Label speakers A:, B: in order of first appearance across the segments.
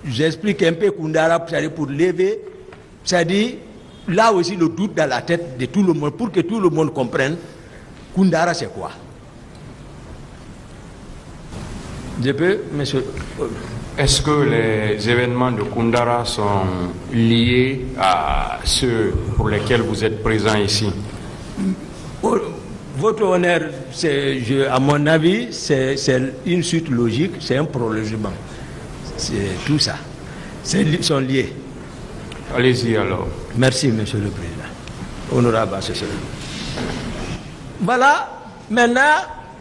A: j'explique un peu Koundara pour lever, c'est-à-dire là aussi le doute dans la tête de tout le monde, pour que tout le monde comprenne Koundara c'est quoi. Je peux, monsieur.
B: Est-ce que les événements de Koundara sont liés à ceux pour lesquels vous êtes présent ici?
A: Votre honneur, à mon avis, c'est une suite logique, c'est un prolongement. C'est tout ça. Ils sont liés.
B: Allez-y alors.
A: Merci, monsieur le président. Honorable assesseur. Voilà, maintenant,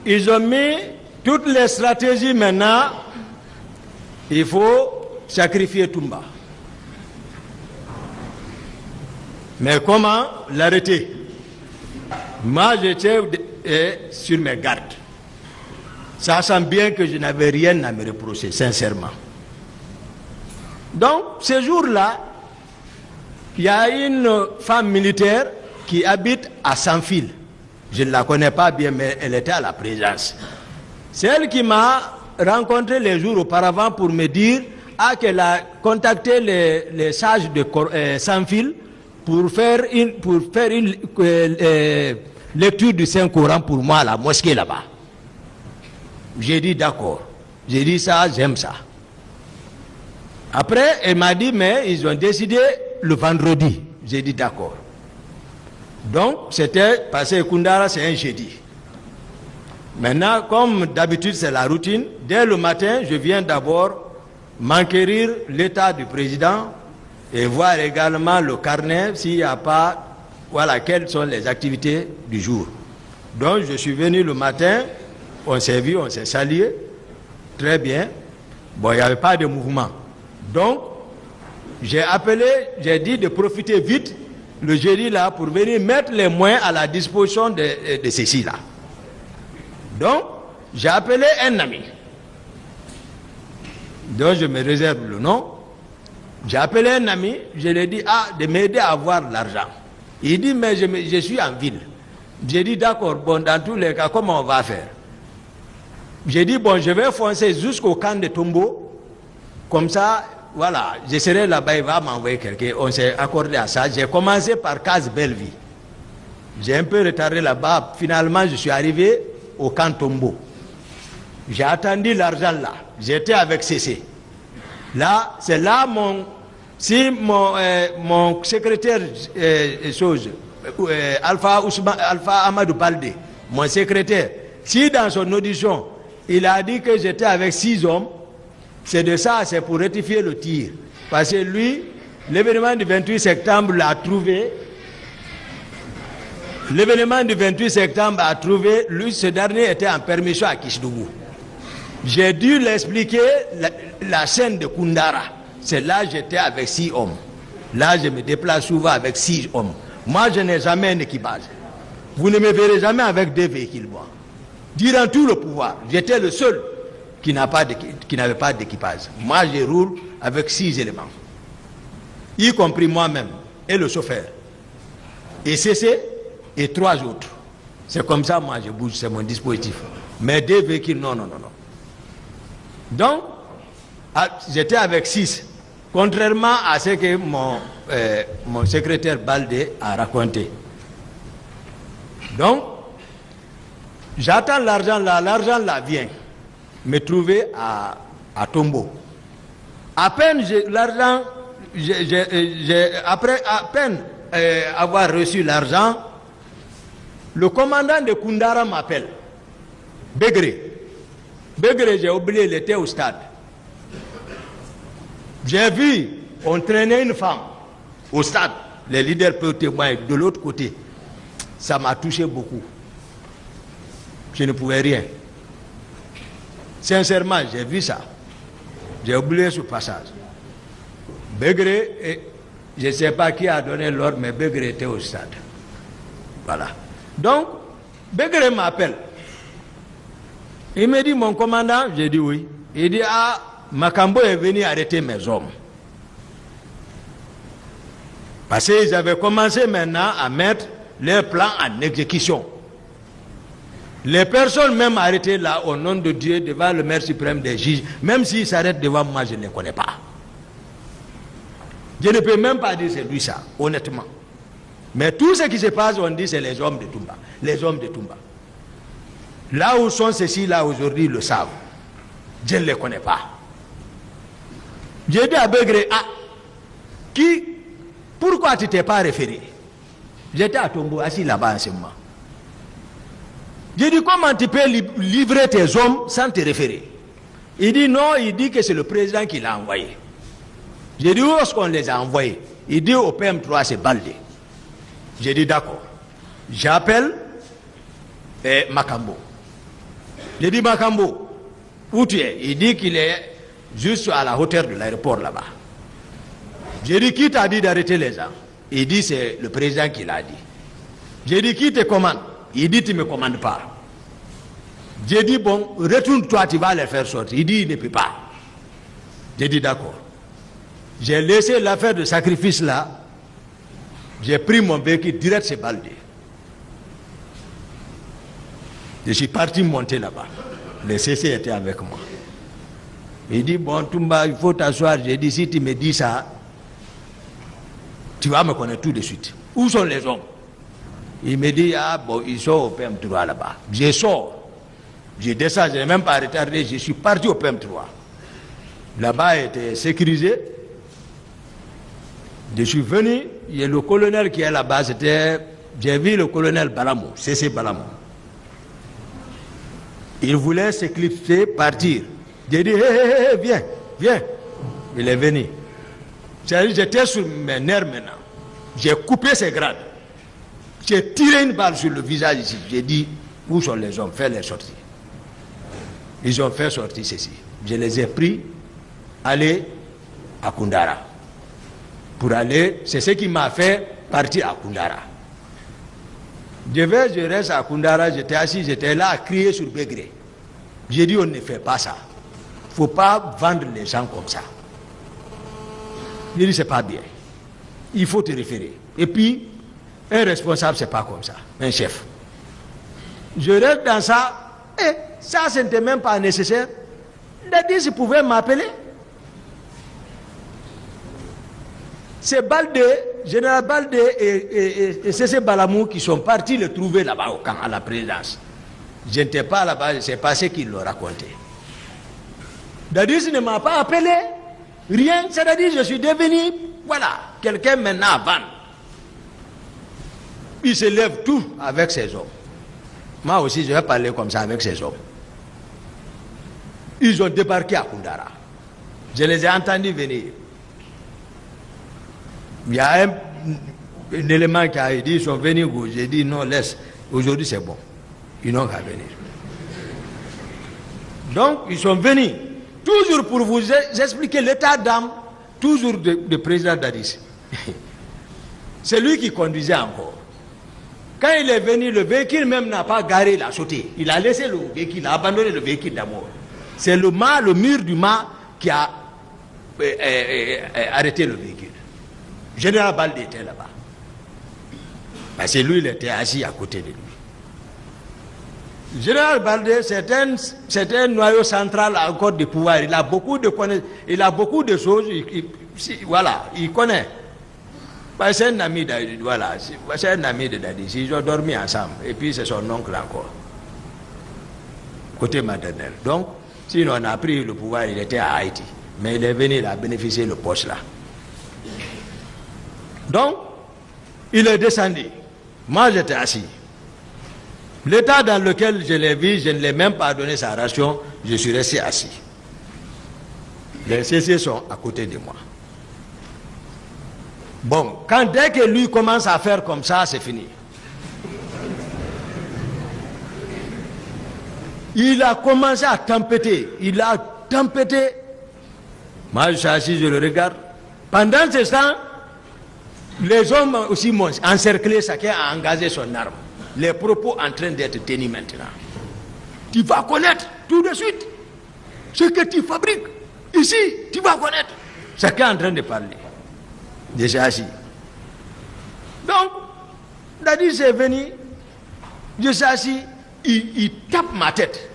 A: ils ont mis toutes les stratégies maintenant. Il faut sacrifier Toumba. Mais comment l'arrêter? Moi, j'étais sur mes gardes. Ça sent bien que je n'avais rien à me reprocher, sincèrement. Donc, ce jour-là, il y a une femme militaire qui habite à Sanfil. Je ne la connais pas bien, mais elle était à la présence. C'est elle qui m'a rencontré les jours auparavant pour me dire qu'elle a contacté les sages de Sanfil pour faire une lecture du Saint-Coran pour moi à la mosquée là-bas. J'ai dit d'accord. J'ai dit ça, j'aime ça. Après, elle m'a dit, mais ils ont décidé le vendredi. J'ai dit d'accord. Donc, c'était passé Koundara, c'est un jeudi. Maintenant, comme d'habitude, c'est la routine. Dès le matin, je viens d'abord m'enquérir l'état du président et voir également le carnet s'il n'y a pas, voilà, quelles sont les activités du jour. Donc, je suis venu le matin, on s'est vu, on s'est salué, très bien. Bon, il n'y avait pas de mouvement. Donc, j'ai appelé, j'ai dit de profiter vite le jeudi là pour venir mettre les moyens à la disposition de ceci là. Donc, j'ai appelé un ami, dont je me réserve le nom. J'ai appelé un ami, je lui ai dit, de m'aider à avoir l'argent. Il dit, mais je suis en ville. J'ai dit, d'accord, bon, dans tous les cas, comment on va faire? J'ai dit, bon, je vais foncer jusqu'au camp de Tombo. Comme ça, voilà, je serai là-bas, il va m'envoyer quelqu'un. On s'est accordé à ça. J'ai commencé par Case Belleville. J'ai un peu retardé là-bas. Finalement, je suis arrivé au camp Tombo. J'ai attendu l'argent là. J'étais avec CC. Là, c'est là mon secrétaire Alpha Amadou Baldé, mon secrétaire, si dans son audition, il a dit que j'étais avec 6 hommes, c'est de ça, c'est pour rectifier le tir. Parce que lui, l'événement du 28 septembre l'a trouvé. L'événement du 28 septembre a trouvé, lui, ce dernier était en permission à Kisdougou. J'ai dû l'expliquer la scène de Koundara. C'est là que j'étais avec 6 hommes. Là, je me déplace souvent avec 6 hommes. Moi, je n'ai jamais un équipage. Vous ne me verrez jamais avec 2 véhicules, moi. Durant tout le pouvoir, j'étais le seul qui n'avait pas d'équipage. Moi, je roule avec 6 éléments. Y compris moi-même et le chauffeur. Et CC et 3 autres. C'est comme ça, moi, je bouge, c'est mon dispositif. Mais 2 véhicules, non. Donc, j'étais avec 6. Contrairement à ce que mon secrétaire Baldé a raconté. Donc, j'attends l'argent là vient me trouver à Tombo. À peine l'argent, après à peine avoir reçu l'argent, le commandant de Koundara m'appelle. Begré, j'ai oublié, il était au stade. J'ai vu, on traînait une femme au stade. Les leaders peuvent témoigner de l'autre côté. Ça m'a touché beaucoup. Je ne pouvais rien. Sincèrement, j'ai vu ça. J'ai oublié ce passage. Begré, je ne sais pas qui a donné l'ordre, mais Begré était au stade. Voilà. Donc, Begré m'appelle. Il me dit, mon commandant, j'ai dit oui. Il dit, Makambo est venu arrêter mes hommes. Parce qu'ils avaient commencé maintenant à mettre leur plan en exécution. Les personnes même arrêtées là au nom de Dieu devant le maire suprême des juges, même s'ils s'arrêtent devant moi, je ne les connais pas. Je ne peux même pas dire c'est lui ça, honnêtement. Mais tout ce qui se passe, on dit c'est les hommes de Toumba. Les hommes de Toumba. Là où sont ceux-ci, là aujourd'hui, ils le savent. Je ne les connais pas. J'ai dit à Begré, ah, pourquoi tu t'es pas référé? J'étais à Tombo, assis là-bas en ce moment. J'ai dit, comment tu peux livrer tes hommes sans te référer? Il dit non, il dit que c'est le président qui l'a envoyé. J'ai dit, où est-ce qu'on les a envoyés? Il dit au PM3, c'est Baldé. J'ai dit d'accord. J'appelle Makambo. J'ai dit Makambo, où tu es? Il dit qu'il est juste à la hauteur de l'aéroport là-bas. J'ai dit, qui t'a dit d'arrêter les gens? Il dit, c'est le président qui l'a dit. J'ai dit, qui te commande? Il dit, tu ne me commandes pas. J'ai dit, bon, retourne-toi, tu vas les faire sortir. Il dit, il ne peut pas. J'ai dit, d'accord. J'ai laissé l'affaire de sacrifice là. J'ai pris mon véhicule direct chez Baldé. Je suis parti monter là-bas. Le CC était avec moi. Il dit, bon, Toumba, il faut t'asseoir. J'ai dit, si tu me dis ça, tu vas me connaître tout de suite. Où sont les hommes? Il me dit, ah bon, ils sont au PM3 là-bas. Je sors. Je descends, je n'ai même pas retardé. Je suis parti au PM3. Là-bas, il était sécurisé. Je suis venu, il y a le colonel qui est là-bas, j'ai vu le colonel Balamou, C.C. Balamou. Il voulait s'éclipser, partir. J'ai dit, hé, viens, viens. Il est venu. J'étais sur mes nerfs maintenant. J'ai coupé ses grades. J'ai tiré une balle sur le visage ici. J'ai dit, où sont les hommes? Fais-les sortir. Ils ont fait sortir ceci. Je les ai pris, aller à Koundara. Pour aller, c'est ce qui m'a fait partir à Koundara. Je reste à Koundara, j'étais assis, j'étais là à crier sur Begré. J'ai dit, on ne fait pas ça. Il ne faut pas vendre les gens comme ça. J'ai dit, c'est pas bien. Il faut te référer. Et puis, un responsable, c'est pas comme ça, un chef. Je reste dans ça, et ça, ce n'était même pas nécessaire. Dadis, il pouvait m'appeler. C'est Baldé, général Baldé et C.C. Balamou qui sont partis le trouver là-bas au camp, à la présidence. Je n'étais pas là-bas, c'est pas ce qu'ils l'ont raconté. Dadis ne m'a pas appelé, rien, c'est-à-dire je suis devenu, voilà, quelqu'un maintenant à vendre. Il se lève tout avec ses hommes. Moi aussi, je vais parler comme ça avec ses hommes. Ils ont débarqué à Koundara. Je les ai entendus venir. Il y a un élément qui a dit, ils sont venus, j'ai dit non, laisse, aujourd'hui c'est bon. Ils n'ont qu'à venir. Donc, ils sont venus, toujours pour vous expliquer l'état d'âme, toujours de président Dadis. C'est lui qui conduisait encore. Quand il est venu, le véhicule même n'a pas garé, il a sauté. Il a laissé le véhicule, il a abandonné le véhicule d'abord. C'est le mur du mât qui a arrêté le véhicule. Général Baldé était là-bas. Parce que lui, il était assis à côté de lui. Général Baldé, c'est un noyau central encore de pouvoir. Il a beaucoup de connaissances, il a beaucoup de choses. Voilà, il connaît. C'est un ami de, voilà, c'est un ami de Dadis. Ils ont dormi ensemble. Et puis c'est son oncle encore. Côté maternel. Donc, sinon on a pris le pouvoir, il était à Haïti. Mais il est venu, il a bénéficié le poste là. Donc, il est descendu. Moi, j'étais assis. L'état dans lequel je l'ai vu, je ne l'ai même pas donné sa ration, je suis resté assis. Les CC sont à côté de moi. Bon, dès que lui commence à faire comme ça, c'est fini. Il a commencé à tempêter. Il a tempêté. Moi, je suis assis, je le regarde. Pendant ce temps, les hommes aussi m'ont encerclé, chacun a engagé son arme. Les propos en train d'être tenus maintenant. Tu vas connaître tout de suite ce que tu fabriques. Ici, tu vas connaître. Chacun est en train de parler. Déjà assis. Donc, Dadis est venu, je suis assis, il tape ma tête.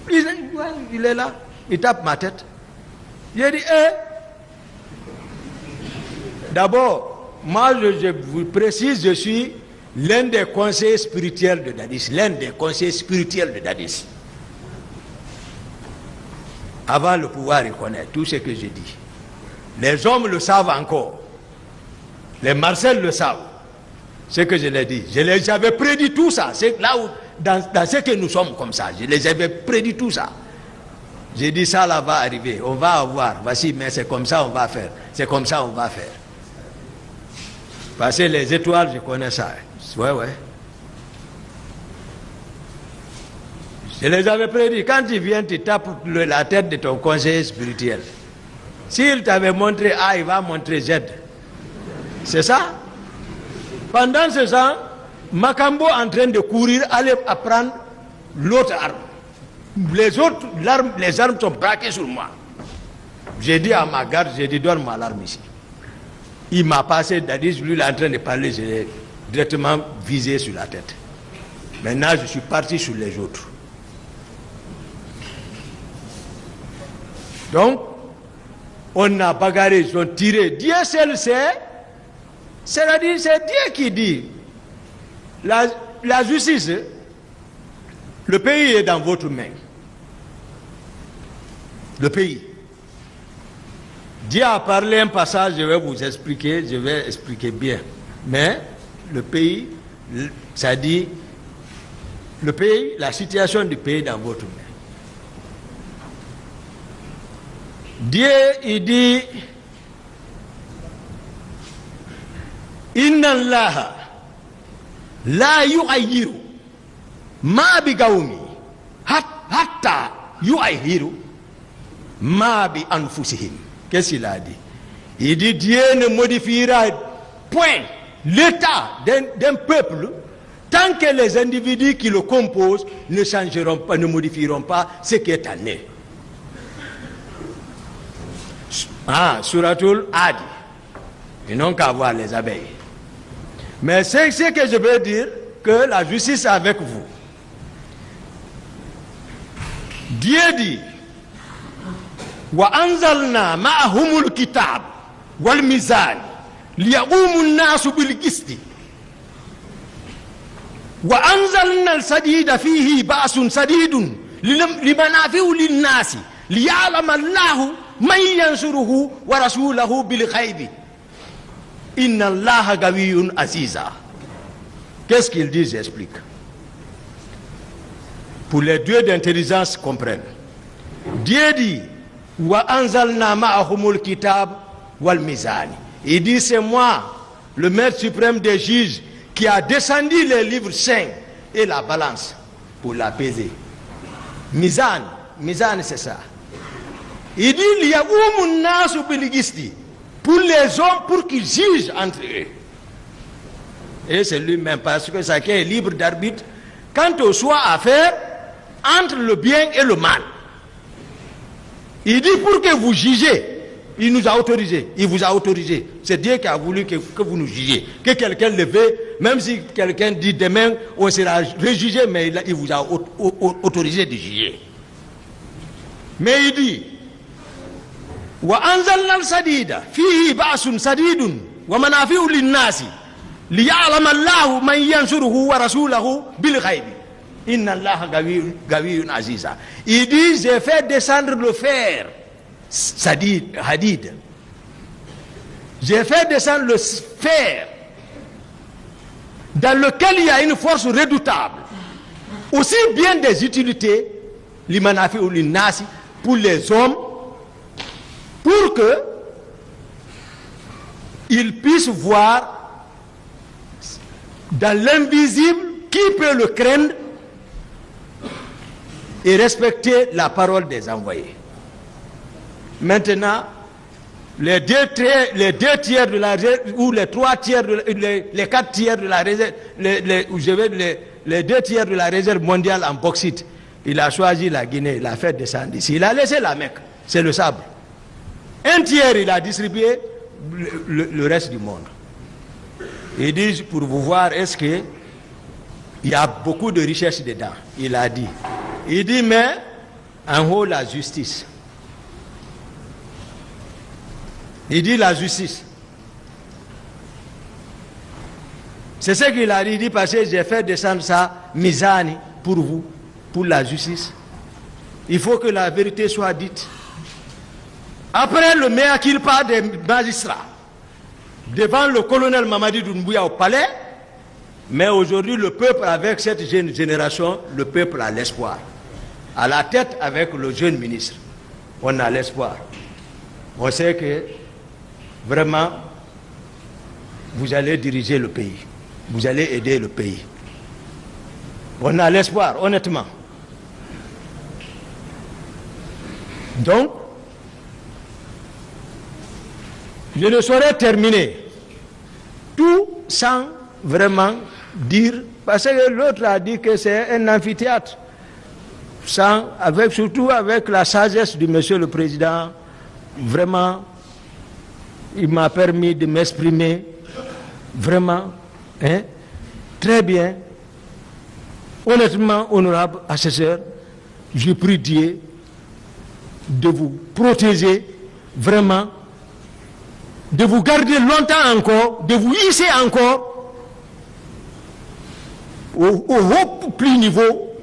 A: Il est là, il tape ma tête. J'ai dit, D'abord, moi je vous précise, je suis l'un des conseillers spirituels de Dadis, l'un des conseillers spirituels de Dadis. Avant le pouvoir reconnaître tout ce que j'ai dit. Les hommes le savent encore. Les Marcel le savent. Ce que je l'ai dit. J'avais prédit tout ça. C'est là où, dans ce que nous sommes comme ça, je les avais prédit tout ça. J'ai dit ça là va arriver. On va avoir. Voici, mais c'est comme ça on va faire. C'est comme ça on va faire. Parce que les étoiles, je connais ça. Ouais. Je les avais prédit. Quand tu viens, tu tapes la tête de ton conseiller spirituel. S'il t'avait montré A, il va montrer Z. C'est ça. Pendant ce temps, Makambo en train de courir, aller apprendre l'autre arme. Les armes sont braquées sur moi. J'ai dit à ma garde, j'ai dit donne-moi l'arme ici. Il m'a passé, Dadis, lui il est en train de parler, je l'ai directement visé sur la tête. Maintenant, je suis parti sur les autres. Donc, on a bagarré, ils ont tiré. Dieu seul sait. C'est-à-dire, c'est Dieu qui dit. La justice, le pays est dans votre main. Le pays. Dieu a parlé un passage, je vais vous expliquer, je vais expliquer bien. Mais le pays, ça dit, le pays, la situation du pays est dans votre main. Dieu, il dit, Inna Allah la yu'ayyiru ma bi gawmi hatta yu'ayyiru ma bi anfusihim. Qu'est-ce qu'il a dit? Il dit, Dieu ne modifiera point l'état d'un peuple tant que les individus qui le composent ne changeront pas, ne modifieront pas ce qui est en eux. Suratul Adi. Ils n'ont qu'à voir les abeilles. Mais c'est ce que je veux dire, que la justice est avec vous. Dieu dit, wa anzalna ma'ahumul kitab wal mizan liyaqumun nasu bil qisti wa anzalna al sadida fihi ba'sun sadidun limanafi'u lin nasi liya'lama Allahu man yansuruhu wa rasulahu bil ghaibi inna Allaha gawiyyun aziza. Qu'est-ce qu'il dit? J'explique. Pour les dieux d'intelligence comprennent. Dieu dit wa anzalna ma'ahumul kitab wal mizan. Il dit, c'est moi, le maître suprême des juges, qui a descendu les livres saints et la balance pour la peser. Mizan c'est ça. Il dit, il y a pour les hommes, pour qu'ils jugent entre eux. Et c'est lui-même, parce que chacun est libre d'arbitre quant au choix à faire entre le bien et le mal. Il dit, pour que vous jugez, il nous a autorisé, il vous a autorisé. C'est Dieu qui a voulu que vous nous jugiez. Que quelqu'un le veut, même si quelqu'un dit demain, on sera rejugé, mais il vous a autorisé de juger. Mais il dit, wa anzalna al-sadida fihi ba'sun sadidun wa manafi'u lin-nasi liya'lama Allahu man yansuruhu wa rasulahu bil ghaibi inna Allaha gawiyyun aziza. Il dit, j'ai fait descendre le fer hadid. J'ai fait descendre le fer dans lequel il y a une force redoutable, aussi bien des utilités limanafi'u lin-nasi, pour les hommes, pour que ils puissent voir dans l'invisible qui peut le craindre et respecter la parole des envoyés. Maintenant, les deux tiers de la réserve, ou les 3 tiers, les 4 tiers de la réserve, les 2 tiers de la réserve mondiale en bauxite, il a choisi la Guinée, il a fait descendre ici. Il a laissé la Mecque, c'est le sable. 1 tiers, il a distribué le reste du monde. Il dit, pour vous voir, est-ce que il y a beaucoup de richesses dedans? Il a dit. Il dit, mais en haut, la justice. Il dit, la justice. C'est ce qu'il a dit parce que j'ai fait descendre ça, Mizani, pour vous, pour la justice. Il faut que la vérité soit dite. Après le mea culpa des magistrats, devant le colonel Mamadi Doumbouya au palais, mais aujourd'hui le peuple, avec cette jeune génération, le peuple a l'espoir. À la tête avec le jeune ministre, on a l'espoir. On sait que vraiment, vous allez diriger le pays. Vous allez aider le pays. On a l'espoir, honnêtement. Donc, je ne saurais terminer tout sans vraiment dire, parce que l'autre a dit que c'est un amphithéâtre, surtout avec la sagesse du monsieur le président, vraiment, il m'a permis de m'exprimer vraiment, très bien. Honnêtement, honorable assesseur, je prie Dieu de vous protéger vraiment, de vous garder longtemps encore, de vous hisser encore au haut plus niveau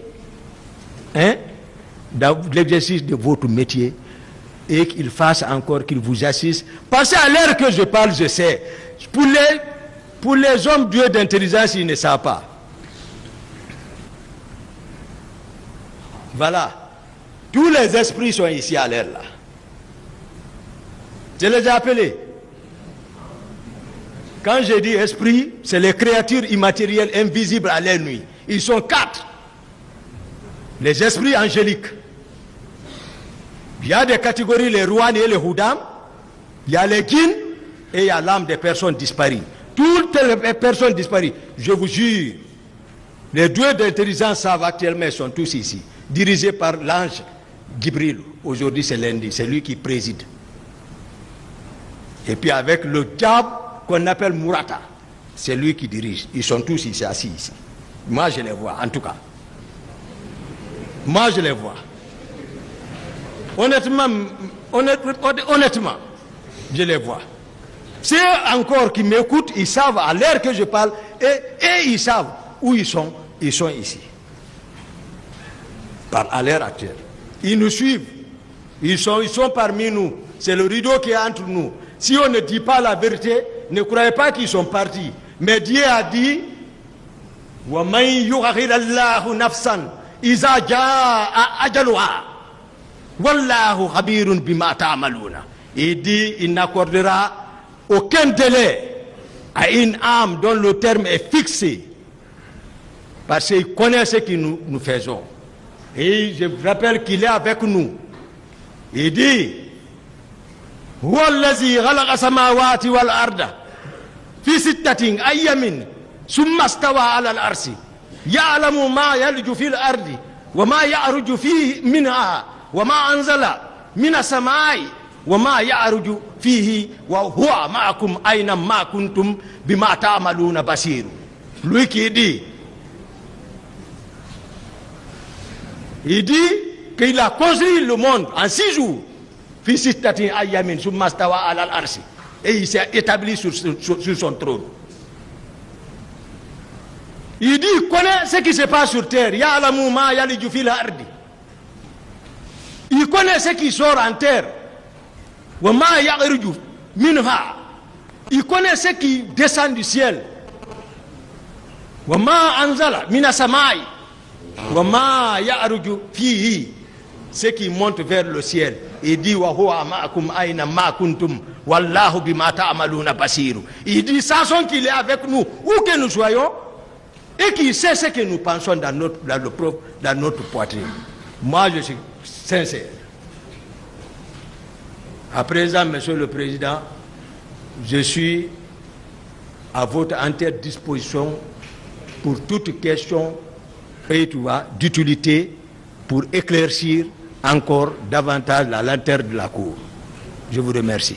A: dans l'exercice de votre métier, et qu'il fasse encore, qu'il vous assiste. Parce qu'à l'heure que je parle, je sais, pour les hommes Dieu d'intelligence, ils ne savent pas. Voilà. Tous les esprits sont ici à l'heure là. Je les ai appelés. Quand je dis esprit, c'est les créatures immatérielles invisibles à l'œil nuit. Ils sont 4. Les esprits angéliques. Il y a des catégories, les rouhani et les houdam. Il y a les djinns et il y a l'âme des personnes disparues. Toutes les personnes disparues, je vous jure, les dieux d'intelligence savent actuellement, ils sont tous ici, dirigés par l'ange Gibril. Aujourd'hui c'est lundi, c'est lui qui préside. Et puis avec le diable qu'on appelle Murata, c'est lui qui dirige. Ils sont tous ici, assis ici. Moi je les vois, en tout cas. Moi je les vois. Honnêtement, je les vois. Ceux encore qui m'écoutent, ils savent à l'heure que je parle, et ils savent où ils sont ici. À l'heure actuelle. Ils nous suivent. Ils sont parmi nous. C'est le rideau qui est entre nous. Si on ne dit pas la vérité, ne croyez pas qu'ils sont partis. Mais Dieu a dit, وَمَنْ يُغَغِرَ اللَّهُ نَفْسًا إِذَا جَاءَ أَجَلُهَا وَاللَّهُ خَبِيرٌ بِمَا تَعْمَلُونَ. Il dit, il n'accordera aucun délai à une âme dont le terme est fixé, parce qu'il connaît ce que nous faisons. Et je vous rappelle qu'il est avec nous. Il dit, هو الذي خلق السماوات والأرض في 6 أيام ثم استوى على العرش يعلم ما يلج في الأرض وما يعرج فيه منها وما أنزل من السماء وما يعرج فيه وهو معكم أينما كنتم بما تعملون بصير. Lui qui dit, il dit qu'il a construit le monde en 6 jours. Et il s'est établi sur son trône. Il dit, il connaît ce qui se passe sur terre. Il connaît ce qui sort en terre. Il connaît ce qui descend du ciel. Ce qui monte vers le ciel. Il dit, il dit, sachant qu'il est avec nous, où que nous soyons, et qu'il sait ce que nous pensons dans notre poitrine. Moi, je suis sincère. À présent, Monsieur le Président, je suis à votre entière disposition pour toute question d'utilité pour éclaircir encore davantage la lanterne de la cour. Je vous remercie.